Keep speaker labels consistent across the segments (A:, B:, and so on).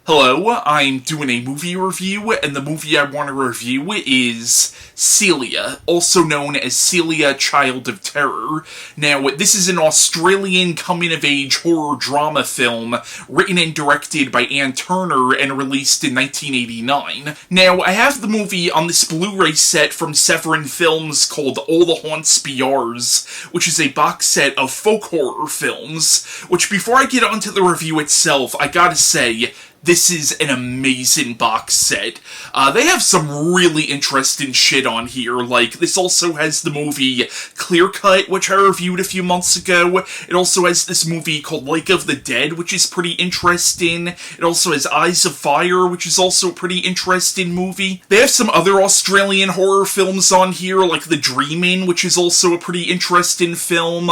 A: Hello, I'm doing a movie review, and the movie I want to review is Celia, also known as Celia, Child of Terror. Now, this is an Australian coming-of-age horror drama film written and directed by Anne Turner and released in 1989. Now, I have the movie on this Blu-ray set from Severin Films called All the Haunts Be Ours, which is a box set of folk horror films, which before I get onto the review itself, I gotta say, this is an amazing box set. They have some really interesting shit on here, like, this also has the movie Clear Cut, which I reviewed a few months ago. It also has this movie called Lake of the Dead, which is pretty interesting. It also has Eyes of Fire, which is also a pretty interesting movie. They have some other Australian horror films on here, like The Dreaming, which is also a pretty interesting film.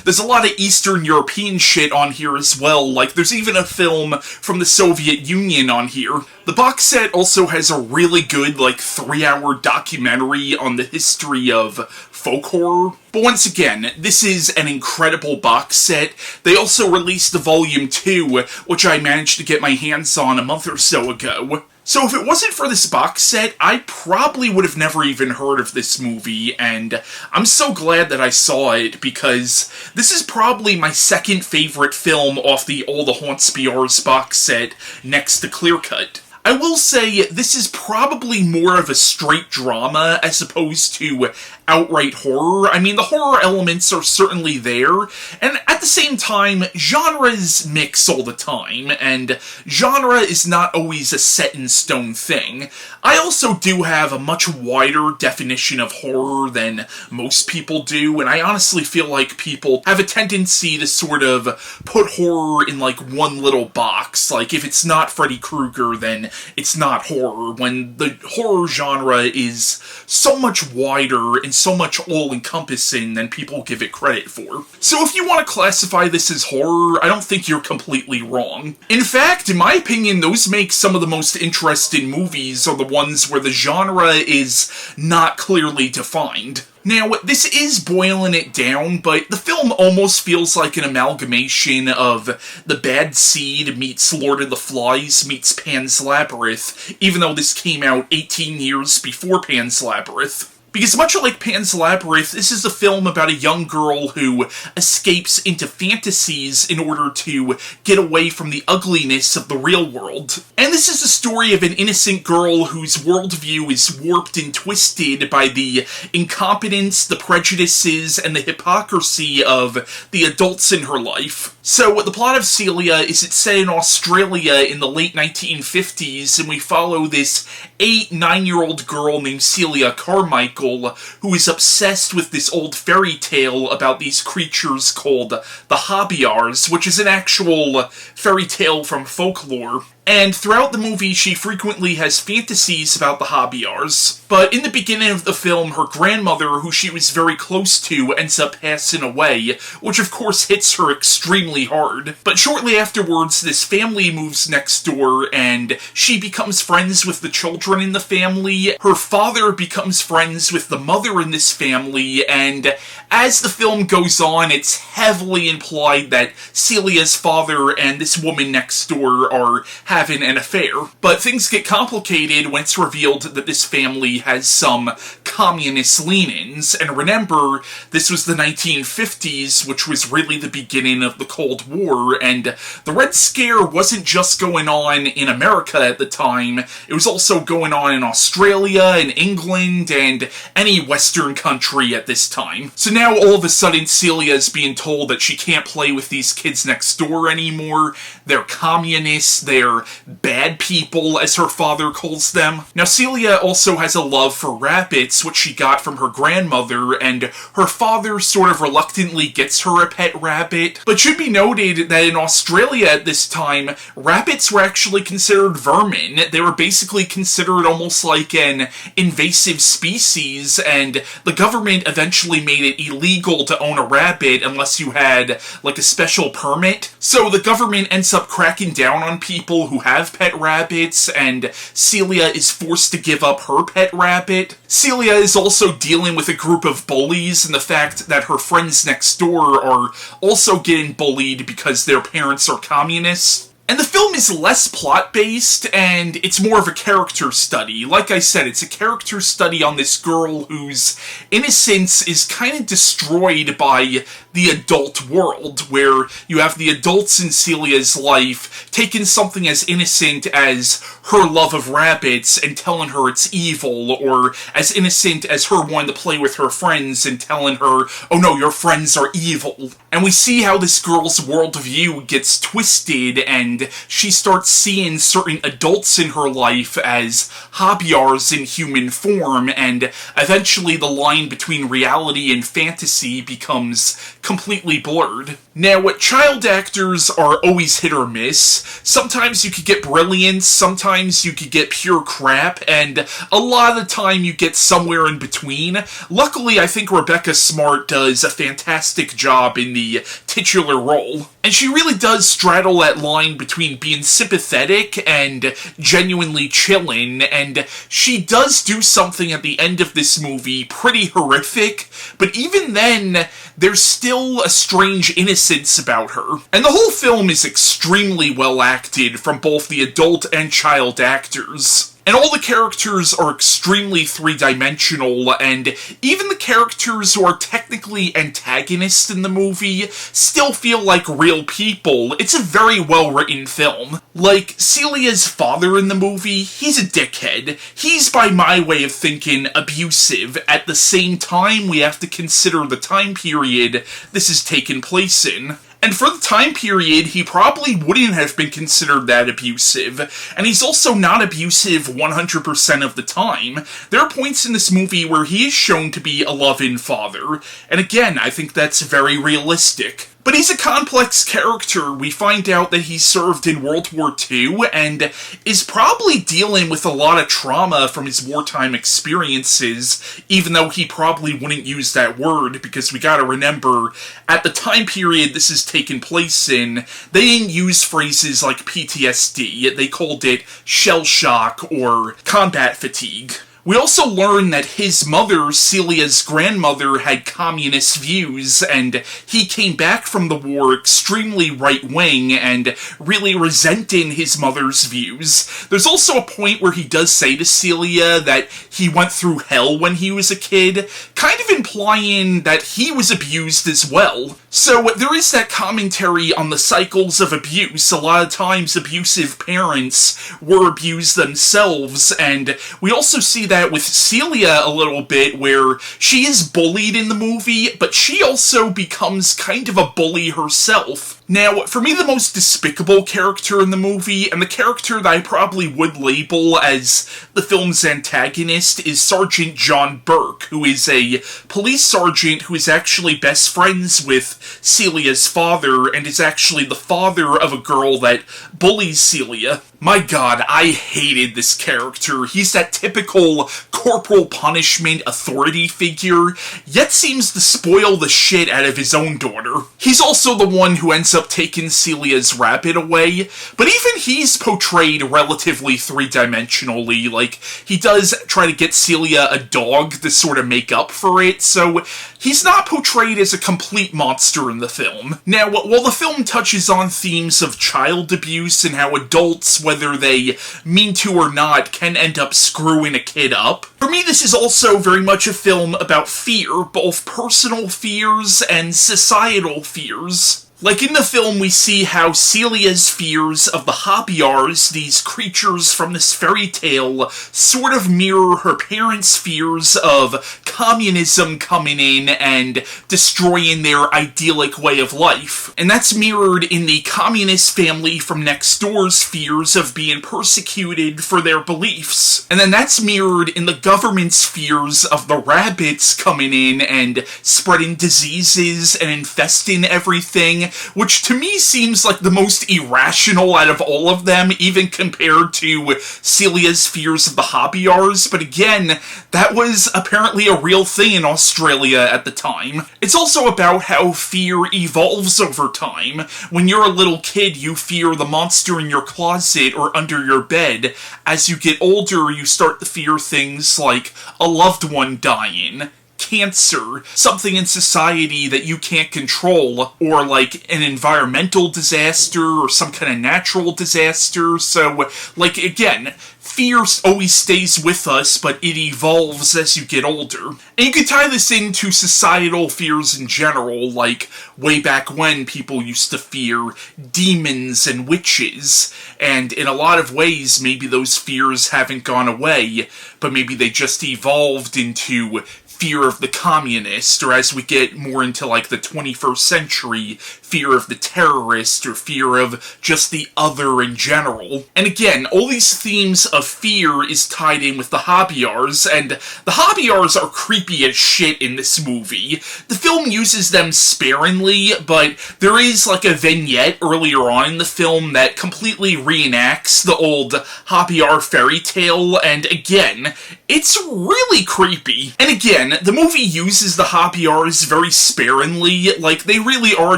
A: There's a lot of Eastern European shit on here as well, like, there's even a film from the Soviet Union on here. The box set also has a really good, 3-hour documentary on the history of folk horror. But once again, this is an incredible box set. They also released the Volume 2, which I managed to get my hands on a month or so ago. So if it wasn't for this box set, I probably would have never even heard of this movie, and I'm so glad that I saw it, because this is probably my second favorite film off the All the Haunts Be Ours box set, next to Clear Cut. I will say, this is probably more of a straight drama as opposed to outright horror. I mean, the horror elements are certainly there, and at the same time, genres mix all the time, and genre is not always a set-in-stone thing. I also do have a much wider definition of horror than most people do, and I honestly feel like people have a tendency to sort of put horror in, one little box. Like, if it's not Freddy Krueger, then it's not horror, when the horror genre is so much wider and so much all-encompassing than people give it credit for. So if you want to classify this as horror, I don't think you're completely wrong. In fact, in my opinion, those make some of the most interesting movies are the ones where the genre is not clearly defined. Now, this is boiling it down, but the film almost feels like an amalgamation of The Bad Seed meets Lord of the Flies meets Pan's Labyrinth, even though this came out 18 years before Pan's Labyrinth. Because much like Pan's Labyrinth, this is a film about a young girl who escapes into fantasies in order to get away from the ugliness of the real world. And this is the story of an innocent girl whose worldview is warped and twisted by the incompetence, the prejudices, and the hypocrisy of the adults in her life. So, the plot of Celia is it's set in Australia in the late 1950s, and we follow this 9-year-old girl named Celia Carmichael, who is obsessed with this old fairy tale about these creatures called the Hobyahs, which is an actual fairy tale from folklore. And throughout the movie, she frequently has fantasies about the Hobyahs. But in the beginning of the film, her grandmother, who she was very close to, ends up passing away, which of course hits her extremely hard. But shortly afterwards, this family moves next door, and she becomes friends with the children in the family. Her father becomes friends with the mother in this family, and as the film goes on, it's heavily implied that Celia's father and this woman next door are having an affair. But things get complicated when it's revealed that this family has some communist leanings, and remember, this was the 1950s, which was really the beginning of the Cold War, and the Red Scare wasn't just going on in America at the time, it was also going on in Australia, and England, and any Western country at this time. So now all of a sudden Celia is being told that she can't play with these kids next door anymore, they're communists, they're bad people, as her father calls them. Now, Celia also has a love for rabbits, which she got from her grandmother, and her father sort of reluctantly gets her a pet rabbit. But should be noted that in Australia at this time, rabbits were actually considered vermin. They were basically considered almost like an invasive species, and the government eventually made it illegal to own a rabbit unless you had, a special permit. So the government ends up cracking down on people who have pet rabbits, and Celia is forced to give up her pet rabbit. Celia is also dealing with a group of bullies, and the fact that her friends next door are also getting bullied because their parents are communists. And the film is less plot-based, and it's more of a character study. Like I said, it's a character study on this girl whose innocence is kind of destroyed by the adult world, where you have the adults in Celia's life taking something as innocent as her love of rabbits and telling her it's evil, or as innocent as her wanting to play with her friends and telling her, oh no, your friends are evil. And we see how this girl's worldview gets twisted, and she starts seeing certain adults in her life as Hobyahs in human form, and eventually the line between reality and fantasy becomes completely blurred. Now, child actors are always hit or miss. Sometimes you could get brilliance, sometimes you could get pure crap, and a lot of the time you get somewhere in between. Luckily, I think Rebecca Smart does a fantastic job in the titular role. And she really does straddle that line between being sympathetic and genuinely chilling, and she does do something at the end of this movie pretty horrific, but even then, there's still a strange innocence about her. And the whole film is extremely well acted from both the adult and child actors. And all the characters are extremely three-dimensional, and even the characters who are technically antagonists in the movie still feel like real people. It's a very well-written film. Like, Celia's father in the movie, he's a dickhead. He's, by my way of thinking, abusive. At the same time, we have to consider the time period this is taking place in. And for the time period, he probably wouldn't have been considered that abusive, and he's also not abusive 100% of the time. There are points in this movie where he is shown to be a loving father, and again, I think that's very realistic. But he's a complex character. We find out that he served in World War II and is probably dealing with a lot of trauma from his wartime experiences, even though he probably wouldn't use that word, because we gotta remember, at the time period this is taking place in, they didn't use phrases like PTSD, they called it shell shock or combat fatigue. We also learn that his mother, Celia's grandmother, had communist views, and he came back from the war extremely right-wing and really resenting his mother's views. There's also a point where he does say to Celia that he went through hell when he was a kid, kind of implying that he was abused as well. So there is that commentary on the cycles of abuse. A lot of times abusive parents were abused themselves, and we also see that with Celia a little bit, where she is bullied in the movie, but she also becomes kind of a bully herself. Now, for me, the most despicable character in the movie, and the character that I probably would label as the film's antagonist, is Sergeant John Burke, who is a police sergeant who is actually best friends with Celia's father, and is actually the father of a girl that bullies Celia. My god, I hated this character. He's that typical corporal punishment authority figure, yet seems to spoil the shit out of his own daughter. He's also the one who ends up taking Celia's rabbit away, but even he's portrayed relatively three-dimensionally. Like, he does try to get Celia a dog to sort of make up for it, so he's not portrayed as a complete monster in the film. Now, while the film touches on themes of child abuse and how adults, whether they mean to or not, can end up screwing a kid up, for me this is also very much a film about fear, both personal fears and societal fears. Like, in the film, we see how Celia's fears of the Hobyahs, these creatures from this fairy tale, sort of mirror her parents' fears of communism coming in and destroying their idyllic way of life. And that's mirrored in the communist family from next door's fears of being persecuted for their beliefs. And then that's mirrored in the government's fears of the rabbits coming in and spreading diseases and infesting everything, which to me seems like the most irrational out of all of them, even compared to Celia's fears of the Hobyahs, but again, that was apparently a real thing in Australia at the time. It's also about how fear evolves over time. When you're a little kid, you fear the monster in your closet or under your bed. As you get older, you start to fear things like a loved one dying, cancer, something in society that you can't control, or like an environmental disaster or some kind of natural disaster. So, like, again, fear always stays with us, but it evolves as you get older. And you could tie this into societal fears in general, like way back when people used to fear demons and witches, and in a lot of ways maybe those fears haven't gone away, but maybe they just evolved into fear of the communist, or as we get more into like the 21st century, fear of the terrorist, or fear of just the other in general. And again, all these themes of fear is tied in with the Hobyahs, and the Hobyahs are creepy as shit in this movie. The film uses them sparingly, but there is like a vignette earlier on in the film that completely reenacts the old Hobyah fairy tale, and again, it's really creepy. And again, the movie uses the Hobyahs very sparingly, like they really are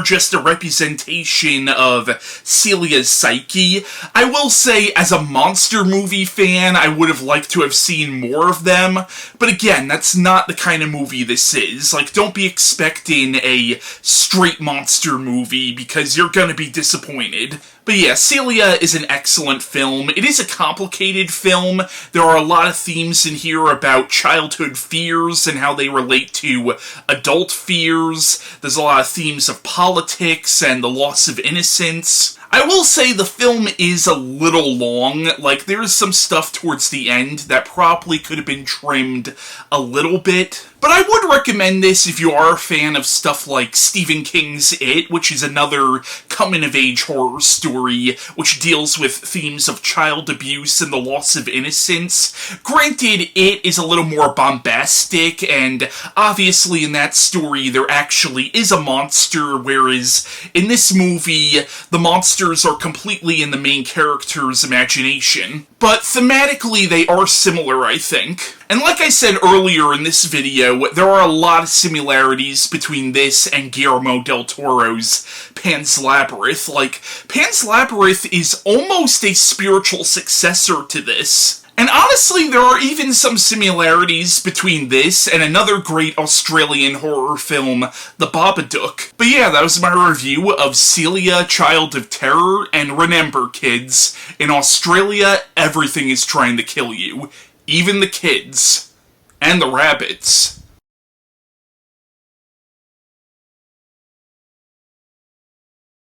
A: just a representation of Celia's psyche. I will say, as a monster movie fan, I would have liked to have seen more of them, but again, that's not the kind of movie this is. Like, don't be expecting a straight monster movie, because you're gonna be disappointed. But yeah, Celia is an excellent film. It is a complicated film. There are a lot of themes in here about childhood fears and how they relate to adult fears. There's a lot of themes of politics and the loss of innocence. I will say the film is a little long. Like, there's some stuff towards the end that probably could have been trimmed a little bit. But I would recommend this if you are a fan of stuff like Stephen King's It, which is another coming-of-age horror story which deals with themes of child abuse and the loss of innocence. Granted, It is a little more bombastic, and obviously in that story there actually is a monster, whereas in this movie, the monsters are completely in the main character's imagination. But thematically, they are similar, I think. And like I said earlier in this video, there are a lot of similarities between this and Guillermo del Toro's Pan's Labyrinth. Like, Pan's Labyrinth is almost a spiritual successor to this. And honestly, there are even some similarities between this and another great Australian horror film, The Babadook. But yeah, that was my review of Celia, Child of Terror, and remember, kids, in Australia, everything is trying to kill you. Even the kids. And the rabbits.